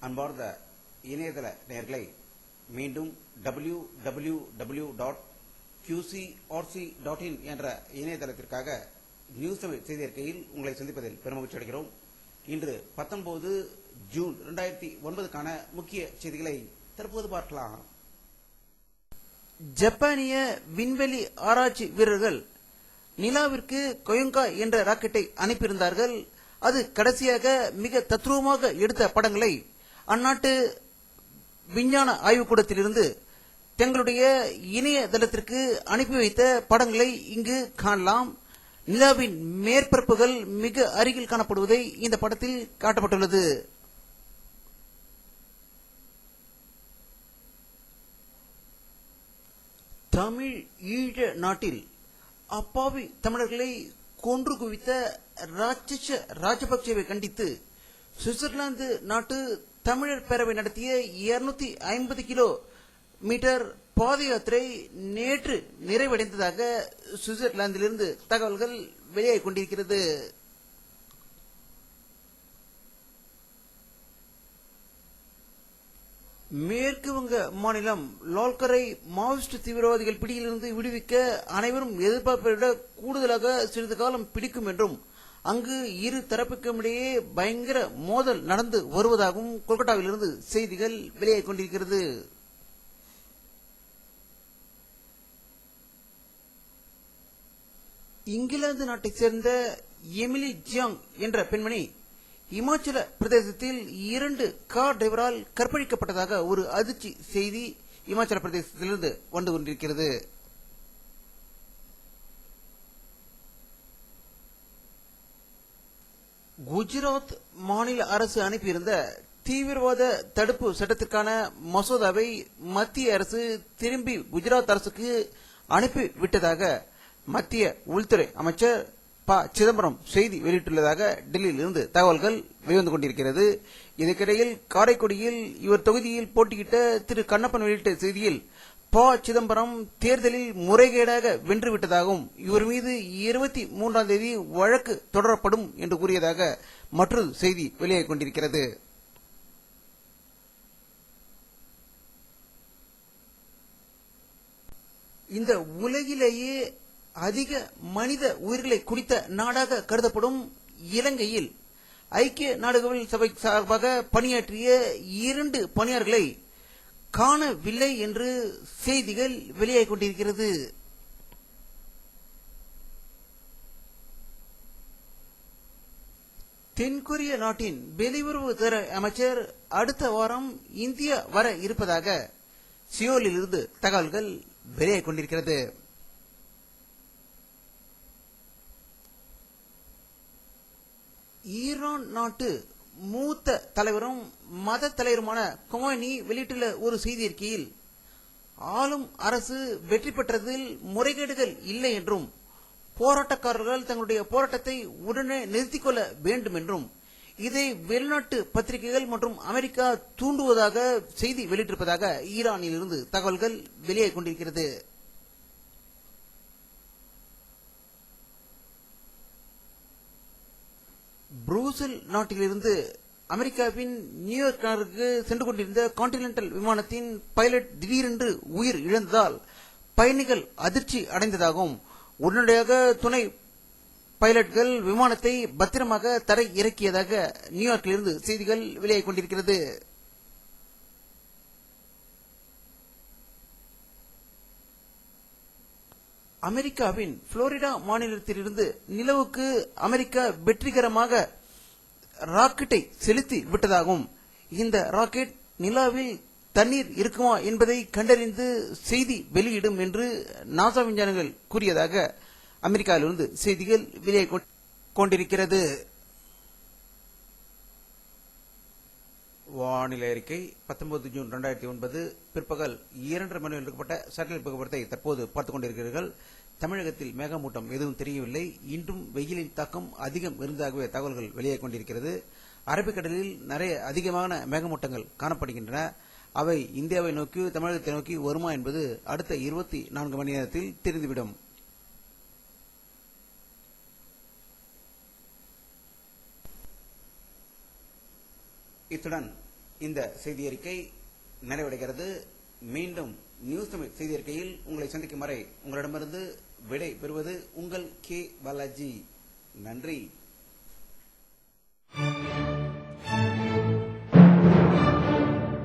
அன்பார்ந்த இணையதள நேயர்களை மீண்டும் www.qcrc.in என்ற இணையதளத்திற்காக நியூஸ் தமிழ் செய்தி அறிக்கையில் உங்களை சந்திப்பதில் பெருமகிழ்ச்சி அடைகிறோம். இன்று 19 ஜூன் 2009க்கான முக்கிய செய்திகளை தற்போது பார்க்கலாம். ஜப்பானிய விண்வெளி ஆராய்ச்சி வீரர்கள் நிலாவிற்கு கொயங்கா என்ற ராக்கெட்டை அனுப்பியிருந்தார்கள். அது கடைசியாக மிக தத்ரூபமாக எடுத்த படங்களை அந்நாட்டு விஞ்ஞான ஆய்வுக்கூடத்திலிருந்து தங்களுடைய இணையதளத்திற்கு அனுப்பி வைத்த படங்களை இங்கு காணலாம். நிலாவின் மேற்பரப்புகள் மிக அருகில் காணப்படுவதை இந்த படத்தில் காட்டப்பட்டுள்ளது. தமிழ் ஈழ நாட்டில் அப்பாவி தமிழர்களை கொன்று குவித்த ராஜபக்சேவை கண்டித்து சுவிட்சர்லாந்து நாட்டு தமிழர் பேரவை நடத்திய 250 கிலோமீட்டர் பாத யாத்திரை நேற்று நிறைவடைந்ததாக சுவிட்சர்லாந்திலிருந்து தகவல்கள் வெளியாகிக் கொண்டிருக்கிறது. மேற்கு வங்க மாநிலம் லால்கரை மாவோயிஸ்ட் தீவிரவாதிகள் பிடியிலிருந்து விடுவிக்க அனைவரும் எதிர்பார்ப்பதை விட கூடுதலாக சிறிது காலம் பிடிக்கும் என்றும் அங்கு இரு தரப்புக்கும் இடையே பயங்கர மோதல் நடந்து வருவதாகவும் கொல்கத்தாவிலிருந்து செய்திகள் வெளியாகிக் கொண்டிருக்கிறது. இங்கிலாந்து நாட்டைச் சேர்ந்த எமிலி ஜியாங் என்ற பெண்மணி இமாச்சல பிரதேசத்தில் 2 கார் டிரைவரால் கற்பழிக்கப்பட்டதாக ஒரு அதிர்ச்சி செய்தி இமாச்சல பிரதேசத்திலிருந்து வந்து கொண்டிருக்கிறது. குஜராத் மாநில அரசு அனுப்பியிருந்த தீவிரவாத தடுப்பு சட்டத்திற்கான மசோதாவை மத்திய அரசு திரும்பி குஜராத் அரசுக்கு அனுப்பிவிட்டதாக மத்திய உள்துறை அமைச்சர் சிதம்பரம் செய்தி வெளியிட்டுள்ளதாக டெல்லியில் இருந்து தகவல்கள் வெளிவந்து கொண்டிருக்கிறது. இதற்கிடையில் காரைக்குடியில் இவர் தொகுதியில் போட்டியிட்ட திரு கண்ணப்பன் வெளியிட்ட செய்தியில் சிதம்பரம் தேர்தலில் முறைகேடாக வென்றுவிட்டதாகவும் இவர் மீது 23ஆம் தேதி வழக்கு தொடரப்படும் என்று கூறியதாக மற்றொரு செய்தி வெளியாகிக் கொண்டிருக்கிறது. இந்த உலகிலேயே அதிக மனித உயிர்களை குடித்த நாடாக கருதப்படும் இலங்கையில் ஐக்கிய நாடுகள் சபை சார்பாக பணியாற்றிய 2 பணியாளர்களை காணவில்லை என்று செய்திகள் வெளியாகிக் கொண்டிருக்கிறது. தென்கொரிய நாட்டின் வெளியுறவுத்துறை அமைச்சர் அடுத்த வாரம் இந்தியா வர இருப்பதாக சியோலில் இருந்து தகவல்கள் வெளியாகிக் கொண்டிருக்கிறது. ஈரான் நாட்டு மூத்த தலைவரும் மத தலைவருமான கொமேனி வெளியிட்டுள்ள ஒரு செய்தி அறிக்கையில் ஆளும் அரசு வெற்றி பெற்றதில் முறைகேடுகள் இல்லை என்றும் போராட்டக்காரர்கள் தங்களுடைய போராட்டத்தை உடனே நிறுத்திக் கொள்ள வேண்டும் என்றும் இதை வெளிநாட்டு பத்திரிகைகள் மற்றும் அமெரிக்கா தூண்டுவதாக செய்தி வெளியிட்டிருப்பதாக ஈரானில் இருந்து தகவல்கள் வெளியாகிக் கொண்டிருக்கிறது. புரூசல் நாட்டிலிருந்து அமெரிக்காவின் நியூயார்க் நகருக்கு சென்று கொண்டிருந்த கான்டினென்டல் விமானத்தின் பைலட் திடீரென்று உயிர் இழந்ததால் பயணிகள் அதிர்ச்சி அடைந்ததாகவும் உடனடியாக துணை பைலட்கள் விமானத்தை பத்திரமாக தரை இறக்கியதாக நியூயார்க்கிலிருந்து செய்திகள் வெளியாகிக் கொண்டிருக்கிறது. அமெரிக்காவின் புளோரிடா மாநிலத்திலிருந்து நிலவுக்கு அமெரிக்கா வெற்றிகரமாக ராக்கெட்டை செலுத்தி விட்டதாகவும் இந்த ராக்கெட் நிலாவில் தண்ணீர் இருக்குமா என்பதை கண்டறிந்து செய்தி வெளியிடும் என்று நாசா விஞ்ஞானிகள் கூறியதாக அமெரிக்காவிலிருந்து செய்திகள் வெளியாகிக் கொண்டிருக்கிறது. வானிலை அறிக்கை 19 ஜூன் 2009 பிற்பகல் 2:30 மணி எடுக்கப்பட்ட சேட்டலைட் புகைப்படத்தை தற்போது பார்த்துக் கொண்டிருக்கிறீர்கள். தமிழகத்தில் மேகமூட்டம் எதுவும் தெரியவில்லை. இன்றும் வெயிலின் தாக்கம் அதிகம் இருந்ததாகவே தகவல்கள் வெளியாகிக் கொண்டிருக்கிறது. அரபிக்கடலில் நிறைய அதிகமான மேகமூட்டங்கள் காணப்படுகின்றன. அவை இந்தியாவை நோக்கி தமிழகத்தை நோக்கி வருமா என்பது அடுத்த 24 மணி நேரத்தில் தெரிந்துவிடும். இத்துடன் இந்த செய்தி அறிக்கை நிறைவடைகிறது. மீண்டும் நியூஸ் தமிழ் செய்தி அறிக்கையில் உங்களை சந்திக்கும் வரை உங்களிடமிருந்து விடை பெறுவது உங்கள் கே பாலாஜி. நன்றி.